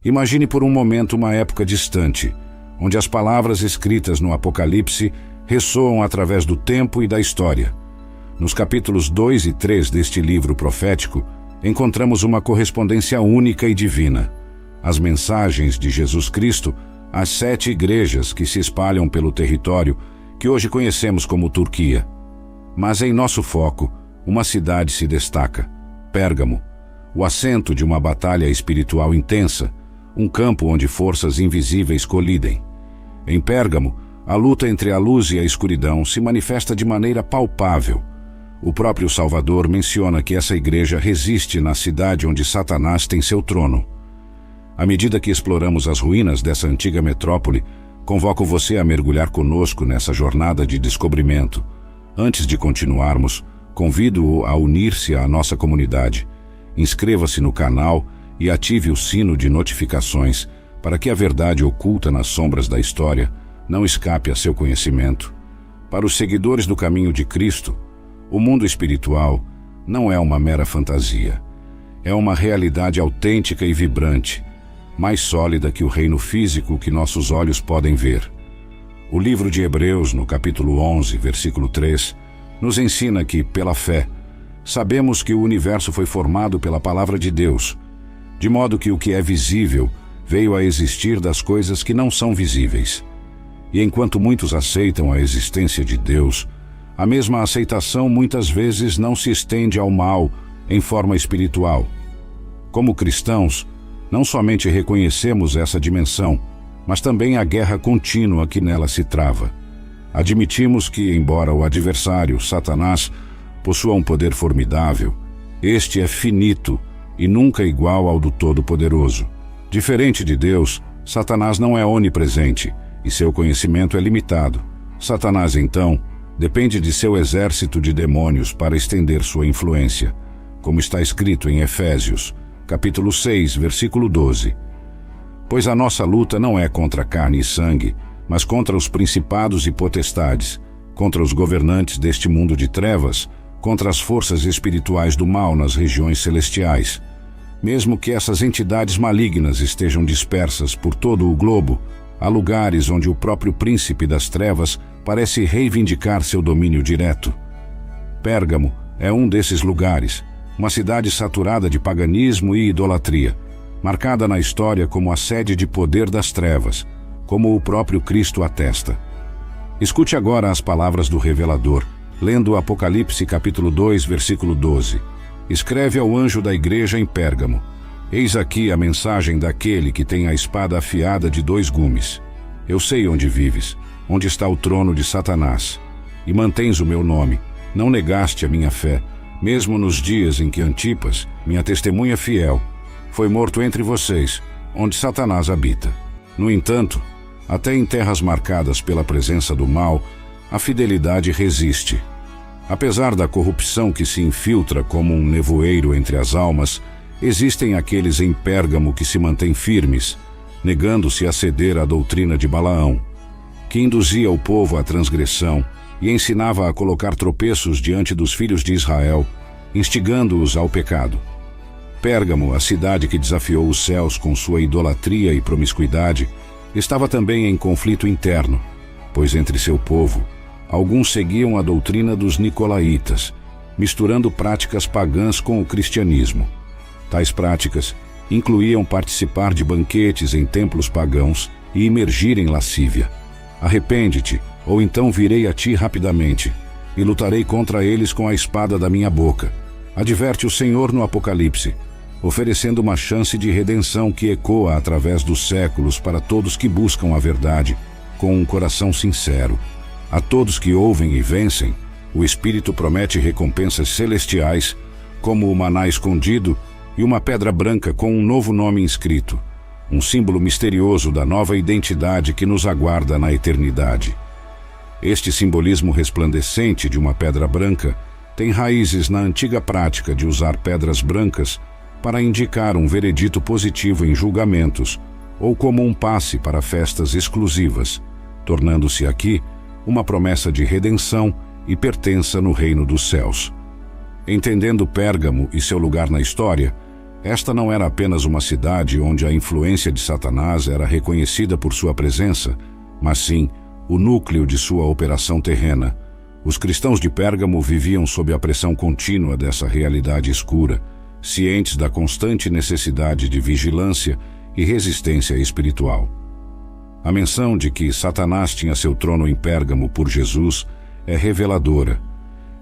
Imagine por um momento uma época distante, onde as palavras escritas no Apocalipse ressoam através do tempo e da história. Nos capítulos 2 e 3 deste livro profético, encontramos uma correspondência única e divina. As mensagens de Jesus Cristo às 7 igrejas que se espalham pelo território que hoje conhecemos como Turquia. Mas em nosso foco, uma cidade se destaca: Pérgamo, o assento de uma batalha espiritual intensa, um campo onde forças invisíveis colidem. Em Pérgamo, a luta entre a luz e a escuridão se manifesta de maneira palpável. O próprio Salvador menciona que essa igreja resiste na cidade onde Satanás tem seu trono. À medida que exploramos as ruínas dessa antiga metrópole, convoco você a mergulhar conosco nessa jornada de descobrimento. Antes de continuarmos, convido-o a unir-se à nossa comunidade. Inscreva-se no canal e ative o sino de notificações para que a verdade oculta nas sombras da história não escape a seu conhecimento. Para os seguidores do caminho de Cristo, o mundo espiritual não é uma mera fantasia. É uma realidade autêntica e vibrante, mais sólida que o reino físico que nossos olhos podem ver. O livro de Hebreus, no capítulo 11, versículo 3, nos ensina que, pela fé, sabemos que o universo foi formado pela palavra de Deus, de modo que o que é visível veio a existir das coisas que não são visíveis. E enquanto muitos aceitam a existência de Deus, a mesma aceitação muitas vezes não se estende ao mal em forma espiritual. Como cristãos, não somente reconhecemos essa dimensão, mas também a guerra contínua que nela se trava. Admitimos que, embora o adversário, Satanás, possua um poder formidável, este é finito e nunca igual ao do Todo-Poderoso. Diferente de Deus, Satanás não é onipresente e seu conhecimento é limitado. Satanás, então, depende de seu exército de demônios para estender sua influência, como está escrito em Efésios, capítulo 6, versículo 12. Pois a nossa luta não é contra carne e sangue, mas contra os principados e potestades, contra os governantes deste mundo de trevas, contra as forças espirituais do mal nas regiões celestiais. Mesmo que essas entidades malignas estejam dispersas por todo o globo, há lugares onde o próprio príncipe das trevas parece reivindicar seu domínio direto. Pérgamo é um desses lugares, uma cidade saturada de paganismo e idolatria, marcada na história como a sede de poder das trevas, como o próprio Cristo atesta. Escute agora as palavras do revelador, lendo Apocalipse capítulo 2, versículo 12. Escreve ao anjo da igreja em Pérgamo: Eis aqui a mensagem daquele que tem a espada afiada de 2 gumes. Eu sei onde vives, onde está o trono de Satanás, e mantens o meu nome, não negaste a minha fé, mesmo nos dias em que Antipas, minha testemunha fiel, foi morto entre vocês, onde Satanás habita. No entanto, até em terras marcadas pela presença do mal, a fidelidade resiste. Apesar da corrupção que se infiltra como um nevoeiro entre as almas, existem aqueles em Pérgamo que se mantêm firmes, negando-se a ceder à doutrina de Balaão, que induzia o povo à transgressão e ensinava a colocar tropeços diante dos filhos de Israel, instigando-os ao pecado. Pérgamo, a cidade que desafiou os céus com sua idolatria e promiscuidade, estava também em conflito interno, pois entre seu povo, alguns seguiam a doutrina dos nicolaítas, misturando práticas pagãs com o cristianismo. Tais práticas incluíam participar de banquetes em templos pagãos e imergir em lascívia. Arrepende-te, ou então virei a ti rapidamente, e lutarei contra eles com a espada da minha boca, adverte o Senhor no Apocalipse, oferecendo uma chance de redenção que ecoa através dos séculos para todos que buscam a verdade, com um coração sincero. A todos que ouvem e vencem, o Espírito promete recompensas celestiais, como o maná escondido e uma pedra branca com um novo nome inscrito, um símbolo misterioso da nova identidade que nos aguarda na eternidade. Este simbolismo resplandecente de uma pedra branca tem raízes na antiga prática de usar pedras brancas para indicar um veredito positivo em julgamentos ou como um passe para festas exclusivas, tornando-se aqui uma promessa de redenção e pertença no reino dos céus. Entendendo Pérgamo e seu lugar na história, Esta não era apenas uma cidade onde a influência de Satanás era reconhecida por sua presença, mas sim o núcleo de sua operação terrena. Os cristãos de Pérgamo viviam sob a pressão contínua dessa realidade escura, cientes da constante necessidade de vigilância e resistência espiritual. A menção de que Satanás tinha seu trono em Pérgamo por Jesus é reveladora.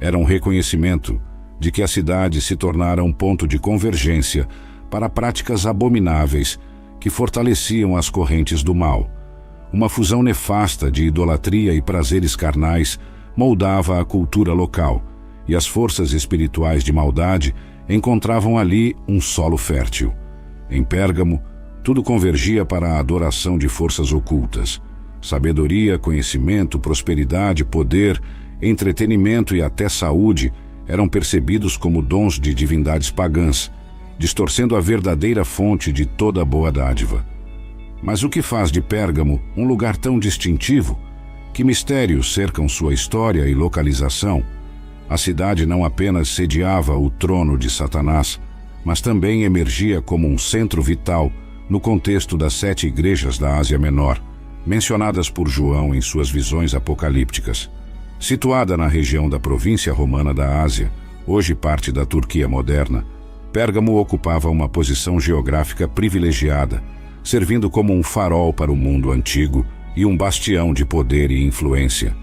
Era um reconhecimento de que a cidade se tornara um ponto de convergência para práticas abomináveis que fortaleciam as correntes do mal. Uma fusão nefasta de idolatria e prazeres carnais moldava a cultura local, e as forças espirituais de maldade encontravam ali um solo fértil. Em Pérgamo, tudo convergia para a adoração de forças ocultas. Sabedoria, conhecimento, prosperidade, poder, entretenimento e até saúde eram percebidos como dons de divindades pagãs, distorcendo a verdadeira fonte de toda boa dádiva. Mas o que faz de Pérgamo um lugar tão distintivo? Que mistérios cercam sua história e localização? A cidade não apenas sediava o trono de Satanás, mas também emergia como um centro vital no contexto das 7 igrejas da Ásia Menor, mencionadas por João em suas visões apocalípticas. Situada na região da província romana da Ásia, hoje parte da Turquia moderna, Pérgamo ocupava uma posição geográfica privilegiada, servindo como um farol para o mundo antigo e um bastião de poder e influência.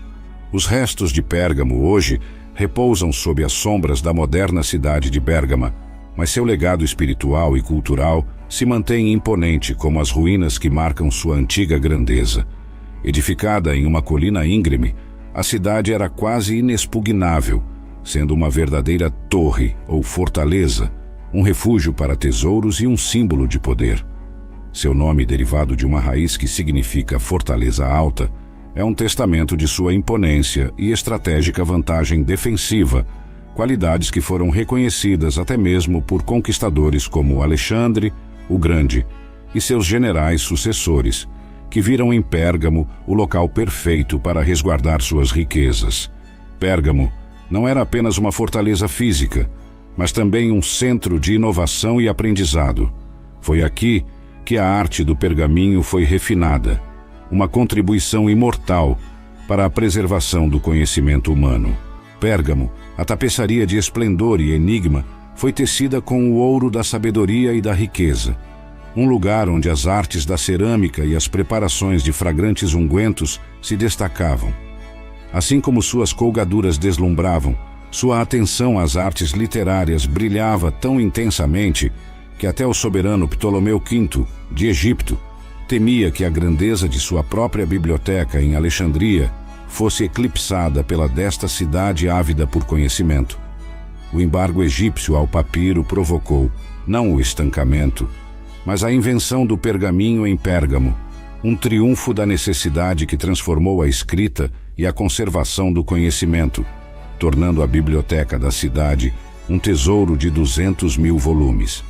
Os restos de Pérgamo hoje repousam sob as sombras da moderna cidade de Bérgama, mas seu legado espiritual e cultural se mantém imponente como as ruínas que marcam sua antiga grandeza. Edificada em uma colina íngreme, a cidade era quase inexpugnável, sendo uma verdadeira torre ou fortaleza, um refúgio para tesouros e um símbolo de poder. Seu nome, derivado de uma raiz que significa fortaleza alta, é um testamento de sua imponência e estratégica vantagem defensiva, qualidades que foram reconhecidas até mesmo por conquistadores como Alexandre o Grande e seus generais sucessores, que viram em Pérgamo o local perfeito para resguardar suas riquezas. Pérgamo não era apenas uma fortaleza física, mas também um centro de inovação e aprendizado. Foi aqui que a arte do pergaminho foi refinada, uma contribuição imortal para a preservação do conhecimento humano. Pérgamo, a tapeçaria de esplendor e enigma, foi tecida com o ouro da sabedoria e da riqueza. Um lugar onde as artes da cerâmica e as preparações de fragrantes ungüentos se destacavam. Assim como suas colgaduras deslumbravam, sua atenção às artes literárias brilhava tão intensamente que até o soberano Ptolomeu V, de Egito, temia que a grandeza de sua própria biblioteca em Alexandria fosse eclipsada pela desta cidade ávida por conhecimento. O embargo egípcio ao papiro provocou, não o estancamento, mas a invenção do pergaminho em Pérgamo, um triunfo da necessidade que transformou a escrita e a conservação do conhecimento, tornando a biblioteca da cidade um tesouro de 200.000 volumes.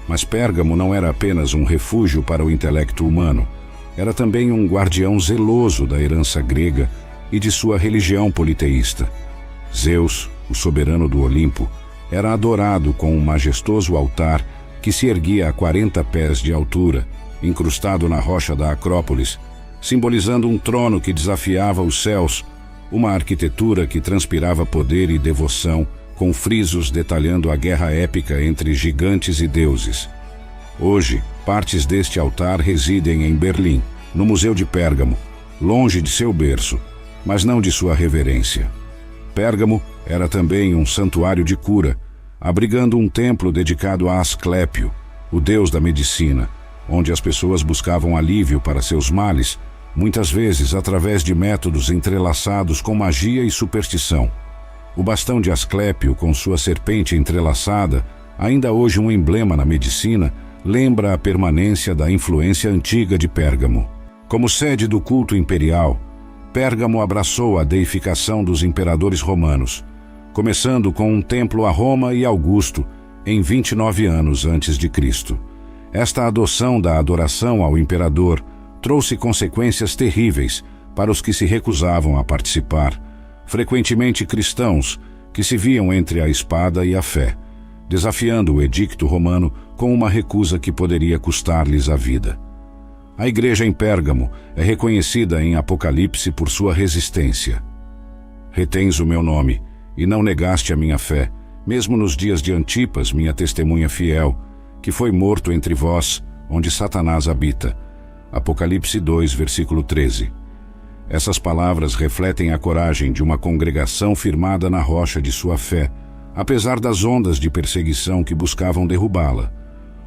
Mas Pérgamo não era apenas um refúgio para o intelecto humano, era também um guardião zeloso da herança grega e de sua religião politeísta. Zeus, o soberano do Olimpo, era adorado com um majestoso altar que se erguia a 40 pés de altura, incrustado na rocha da Acrópolis, simbolizando um trono que desafiava os céus, uma arquitetura que transpirava poder e devoção, com frisos detalhando a guerra épica entre gigantes e deuses. Hoje, partes deste altar residem em Berlim, no Museu de Pérgamo, longe de seu berço, mas não de sua reverência. Pérgamo era também um santuário de cura, abrigando um templo dedicado a Asclépio, o deus da medicina, onde as pessoas buscavam alívio para seus males, muitas vezes através de métodos entrelaçados com magia e superstição. O bastão de Asclépio, com sua serpente entrelaçada, ainda hoje um emblema na medicina, lembra a permanência da influência antiga de Pérgamo. Como sede do culto imperial, Pérgamo abraçou a deificação dos imperadores romanos, começando com um templo a Roma e Augusto, em 29 anos antes de Cristo. Esta adoção da adoração ao imperador trouxe consequências terríveis para os que se recusavam a participar, frequentemente cristãos que se viam entre a espada e a fé. desafiando o edicto romano com uma recusa que poderia custar-lhes a vida. A igreja em Pérgamo é reconhecida em Apocalipse por sua resistência. Retens o meu nome, e não negaste a minha fé, mesmo nos dias de Antipas, minha testemunha fiel, que foi morto entre vós, onde Satanás habita. Apocalipse 2, versículo 13. Essas palavras refletem a coragem de uma congregação firmada na rocha de sua fé, apesar das ondas de perseguição que buscavam derrubá-la.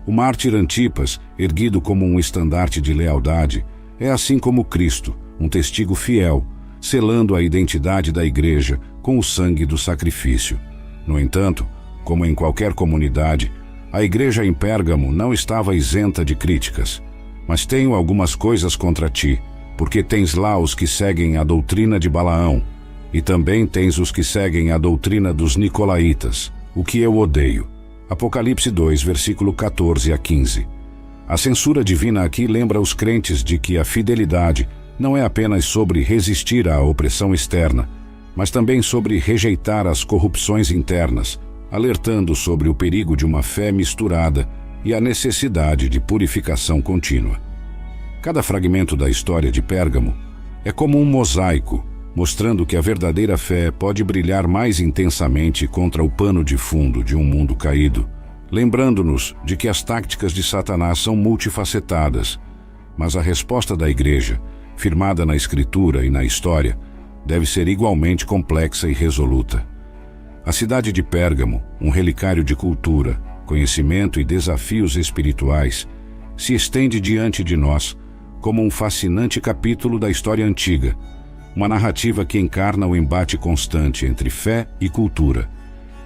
O mártir Antipas, erguido como um estandarte de lealdade, é assim como Cristo, um testigo fiel, selando a identidade da igreja com o sangue do sacrifício. No entanto, como em qualquer comunidade, a igreja em Pérgamo não estava isenta de críticas. Mas tenho algumas coisas contra ti, porque tens lá os que seguem a doutrina de Balaão, e também tens os que seguem a doutrina dos Nicolaitas, o que eu odeio. Apocalipse 2, versículo 14 a 15. A censura divina aqui lembra os crentes de que a fidelidade não é apenas sobre resistir à opressão externa, mas também sobre rejeitar as corrupções internas, alertando sobre o perigo de uma fé misturada e a necessidade de purificação contínua. Cada fragmento da história de Pérgamo é como um mosaico, mostrando que a verdadeira fé pode brilhar mais intensamente contra o pano de fundo de um mundo caído, lembrando-nos de que as táticas de Satanás são multifacetadas, mas a resposta da igreja, firmada na Escritura e na história, deve ser igualmente complexa e resoluta. A cidade de Pérgamo, um relicário de cultura, conhecimento e desafios espirituais, se estende diante de nós como um fascinante capítulo da história antiga, uma narrativa que encarna o embate constante entre fé e cultura,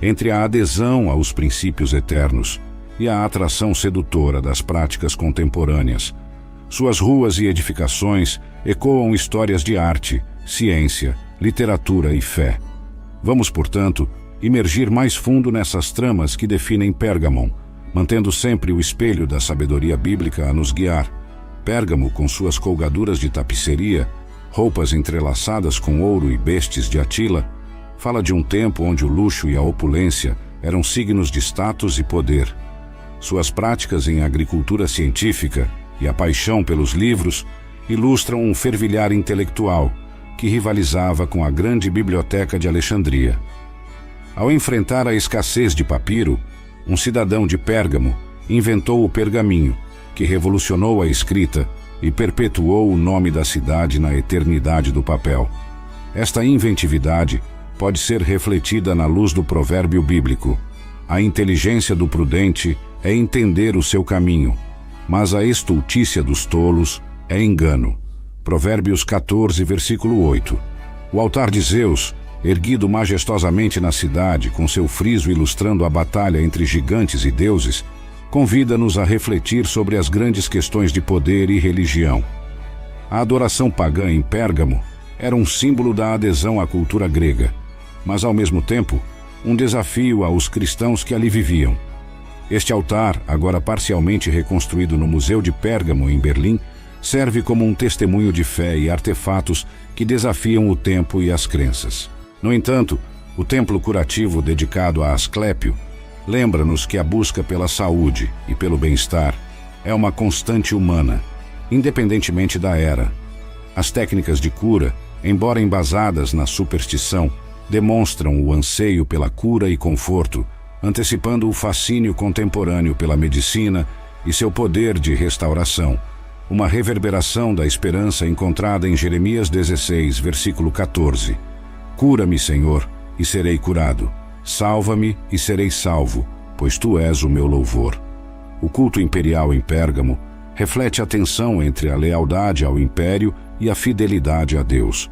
entre a adesão aos princípios eternos e a atração sedutora das práticas contemporâneas. Suas ruas e edificações ecoam histórias de arte, ciência, literatura e fé. Vamos, portanto, imergir mais fundo nessas tramas que definem Pérgamo, mantendo sempre o espelho da sabedoria bíblica a nos guiar. Pérgamo, com suas colgaduras de tapeçaria, roupas entrelaçadas com ouro e bestes de Atila, fala de um tempo onde o luxo e a opulência eram signos de status e poder. Suas práticas em agricultura científica e a paixão pelos livros ilustram um fervilhar intelectual que rivalizava com a grande biblioteca de Alexandria. Ao enfrentar a escassez de papiro, um cidadão de Pérgamo inventou o pergaminho, que revolucionou a escrita e perpetuou o nome da cidade na eternidade do papel. Esta inventividade pode ser refletida na luz do provérbio bíblico: a inteligência do prudente é entender o seu caminho, mas a estultícia dos tolos é engano. Provérbios 14, versículo 8. O altar de Zeus, erguido majestosamente na cidade, com seu friso ilustrando a batalha entre gigantes e deuses, convida-nos a refletir sobre as grandes questões de poder e religião. A adoração pagã em Pérgamo era um símbolo da adesão à cultura grega, mas ao mesmo tempo um desafio aos cristãos que ali viviam. Este altar, agora parcialmente reconstruído no Museu de Pérgamo, em Berlim, serve como um testemunho de fé e artefatos que desafiam o tempo e as crenças. No entanto, o templo curativo dedicado a Asclépio lembra-nos que a busca pela saúde e pelo bem-estar é uma constante humana, independentemente da era. As técnicas de cura, embora embasadas na superstição, demonstram o anseio pela cura e conforto, antecipando o fascínio contemporâneo pela medicina e seu poder de restauração, uma reverberação da esperança encontrada em Jeremias 16, versículo 14. Cura-me, Senhor, e serei curado. Salva-me e serei salvo, pois tu és o meu louvor. O culto imperial em Pérgamo reflete a tensão entre a lealdade ao império e a fidelidade a Deus.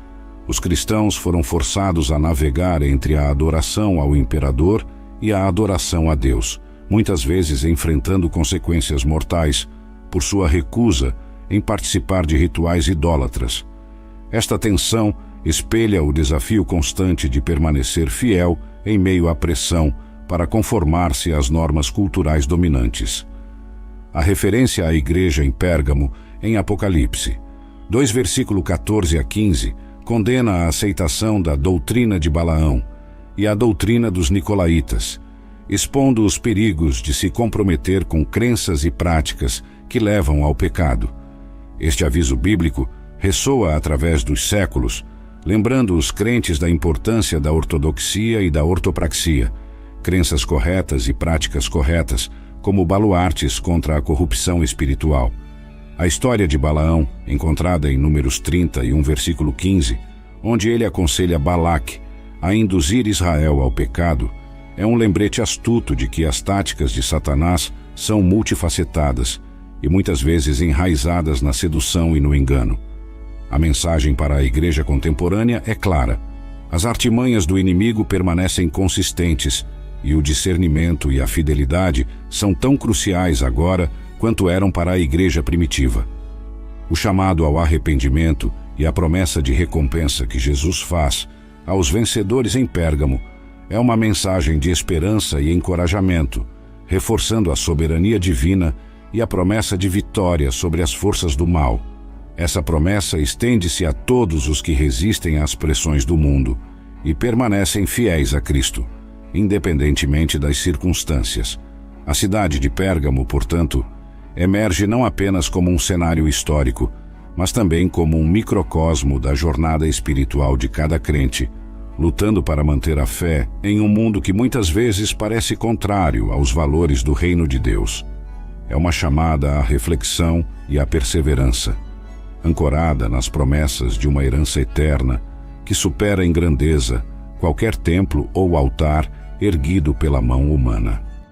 Os cristãos foram forçados a navegar entre a adoração ao imperador e a adoração a Deus, muitas vezes enfrentando consequências mortais por sua recusa em participar de rituais idólatras. Esta tensão espelha o desafio constante de permanecer fiel em meio à pressão para conformar-se às normas culturais dominantes. A referência à igreja em Pérgamo, em Apocalipse 2, versículo 14 a 15, condena a aceitação da doutrina de Balaão e a doutrina dos Nicolaitas, expondo os perigos de se comprometer com crenças e práticas que levam ao pecado. Este aviso bíblico ressoa através dos séculos, lembrando os crentes da importância da ortodoxia e da ortopraxia, crenças corretas e práticas corretas, como baluartes contra a corrupção espiritual. A história de Balaão, encontrada em Números 31, versículo 15, onde ele aconselha Balaque a induzir Israel ao pecado, é um lembrete astuto de que as táticas de Satanás são multifacetadas e muitas vezes enraizadas na sedução e no engano. A mensagem para a igreja contemporânea é clara. As artimanhas do inimigo permanecem consistentes e o discernimento e a fidelidade são tão cruciais agora quanto eram para a igreja primitiva. O chamado ao arrependimento e a promessa de recompensa que Jesus faz aos vencedores em Pérgamo é uma mensagem de esperança e encorajamento, reforçando a soberania divina e a promessa de vitória sobre as forças do mal. Essa promessa estende-se a todos os que resistem às pressões do mundo e permanecem fiéis a Cristo, independentemente das circunstâncias. A cidade de Pérgamo, portanto, emerge não apenas como um cenário histórico, mas também como um microcosmo da jornada espiritual de cada crente, lutando para manter a fé em um mundo que muitas vezes parece contrário aos valores do reino de Deus. É uma chamada à reflexão e à perseverança, ancorada nas promessas de uma herança eterna que supera em grandeza qualquer templo ou altar erguido pela mão humana.